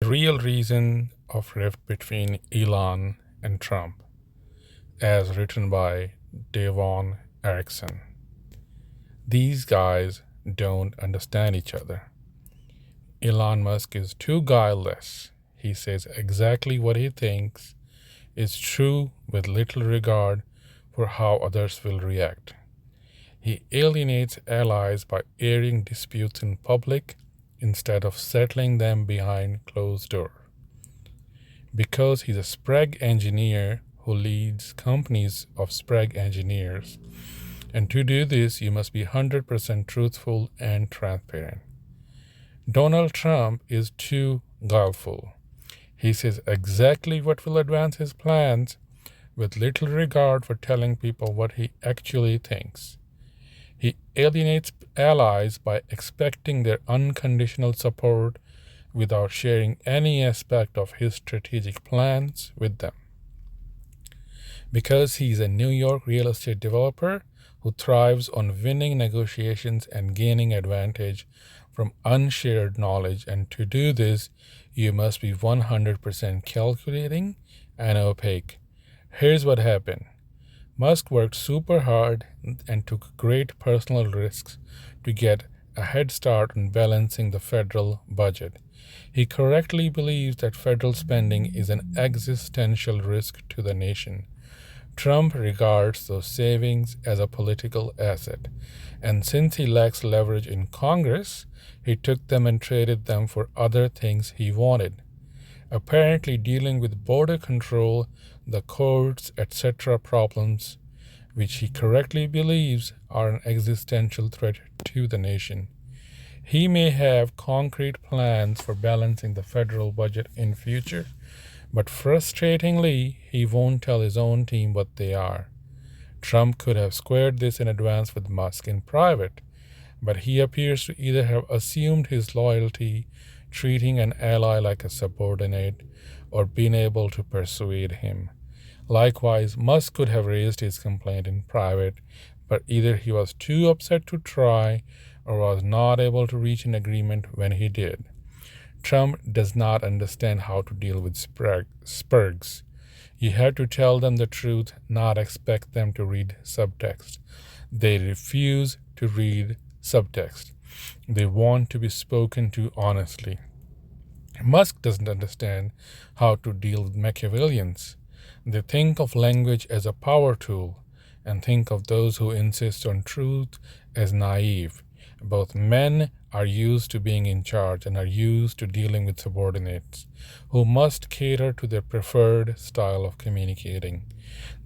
Real reason of rift between Elon and Trump, as written by Devon Erickson. These guys don't understand each other. Elon Musk is too guileless. He says exactly what he thinks is true with little regard for how others will react. He alienates allies by airing disputes in public instead of settling them behind closed doors. Because he's a Sprague engineer who leads companies of Sprague engineers. And to do this, you must be 100% truthful and transparent. Donald Trump is too guileful. He says exactly what will advance his plans with little regard for telling people what he actually thinks. He alienates allies by expecting their unconditional support without sharing any aspect of his strategic plans with them. Because he's a New York real estate developer who thrives on winning negotiations and gaining advantage from unshared knowledge, and to do this, you must be 100% calculating and opaque. Here's what happened. Musk worked super hard and took great personal risks to get a head start on balancing the federal budget. He correctly believes that federal spending is an existential risk to the nation. Trump regards those savings as a political asset, and since he lacks leverage in Congress, he took them and traded them for other things he wanted. Apparently dealing with border control, the courts, etc. problems, which he correctly believes are an existential threat to the nation. He may have concrete plans for balancing the federal budget in future, but frustratingly, he won't tell his own team what they are. Trump could have squared this in advance with Musk in private, but he appears to either have assumed his loyalty, treating an ally like a subordinate, or been able to persuade him. Likewise, Musk could have raised his complaint in private, but either he was too upset to try or was not able to reach an agreement when he did. Trump does not understand how to deal with spurgs. You have to tell them the truth, not expect them to read subtext. They refuse to read subtext. They want to be spoken to honestly. Musk doesn't understand how to deal with Machiavellians. They think of language as a power tool and think of those who insist on truth as naive. Both men are used to being in charge and are used to dealing with subordinates who must cater to their preferred style of communicating.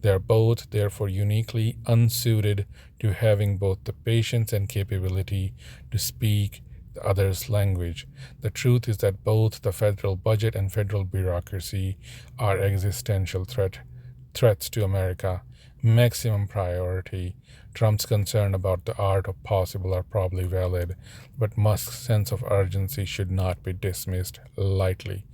They are both therefore uniquely unsuited to having both the patience and capability to speak the other's language. The truth is that both the federal budget and federal bureaucracy are existential threats to America. Maximum priority. Trump's concern about the art of possible are probably valid, but Musk's sense of urgency should not be dismissed lightly.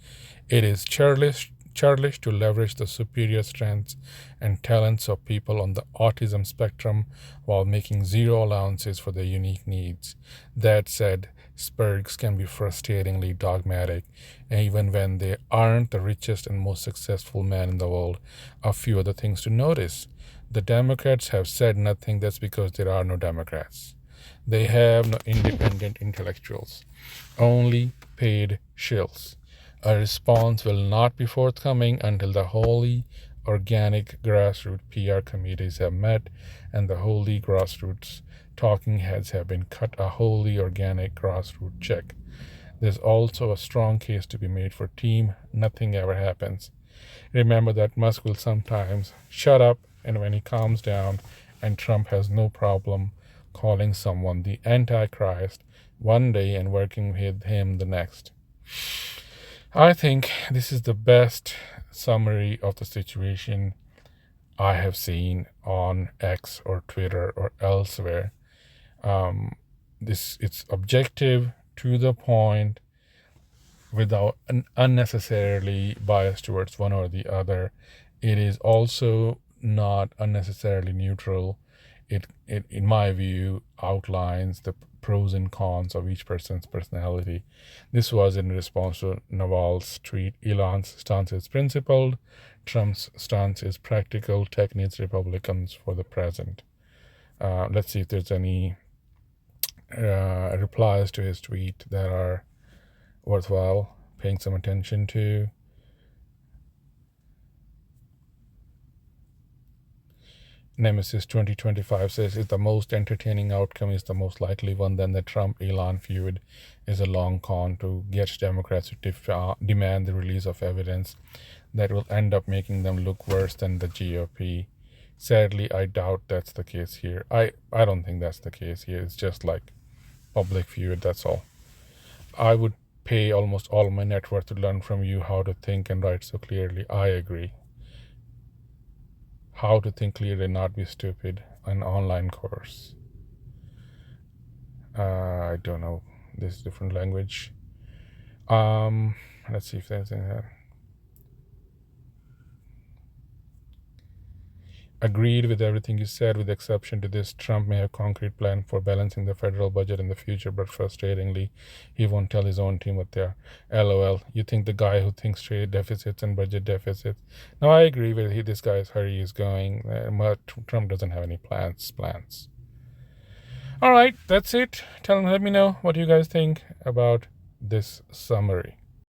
It is churlish to leverage the superior strengths and talents of people on the autism spectrum while making zero allowances for their unique needs. That said, spurgs can be frustratingly dogmatic, and even when they aren't the richest and most successful man in the world. A few other things to notice. The Democrats have said nothing. That's because there are no Democrats. They have no independent intellectuals, only paid shills. A response will not be forthcoming until the wholly organic grassroots PR committees have met and the wholly grassroots talking heads have been cut a wholly organic grassroots check. There's also a strong case to be made for team. Nothing ever happens. Remember that Musk will sometimes shut up, and when he calms down, and Trump has no problem calling someone the Antichrist one day and working with him the next. I think this is the best summary of the situation I have seen on X or Twitter or elsewhere. It's objective, to the point, without unnecessarily biased towards one or the other. It is also not unnecessarily neutral. It in my view, outlines the pros and cons of each person's personality. This was in response to Naval's tweet. Elon's stance is principled. Trump's stance is practical. Tech needs Republicans for the present. Let's see if there's any replies to his tweet that are worthwhile paying some attention to. Nemesis 2025 says, if the most entertaining outcome is the most likely one, then the Trump-Elon feud is a long con to get Democrats to demand the release of evidence that will end up making them look worse than the GOP. Sadly, I doubt that's the case here. I don't think that's the case here. It's just like public feud, that's all. I would pay almost all my net worth to learn from you how to think and write so clearly. I agree. How to think clearly and not be stupid, an online course. I don't know this different language. Let's see if there's anything there. Agreed with everything you said, with the exception to this. Trump may have a concrete plan for balancing the federal budget in the future, but frustratingly, he won't tell his own team what they are. LOL. You think the guy who thinks trade deficits and budget deficits. Now, I agree with this guy's hurry is going, but Trump doesn't have any plans. All right, that's it. Let me know what you guys think about this summary.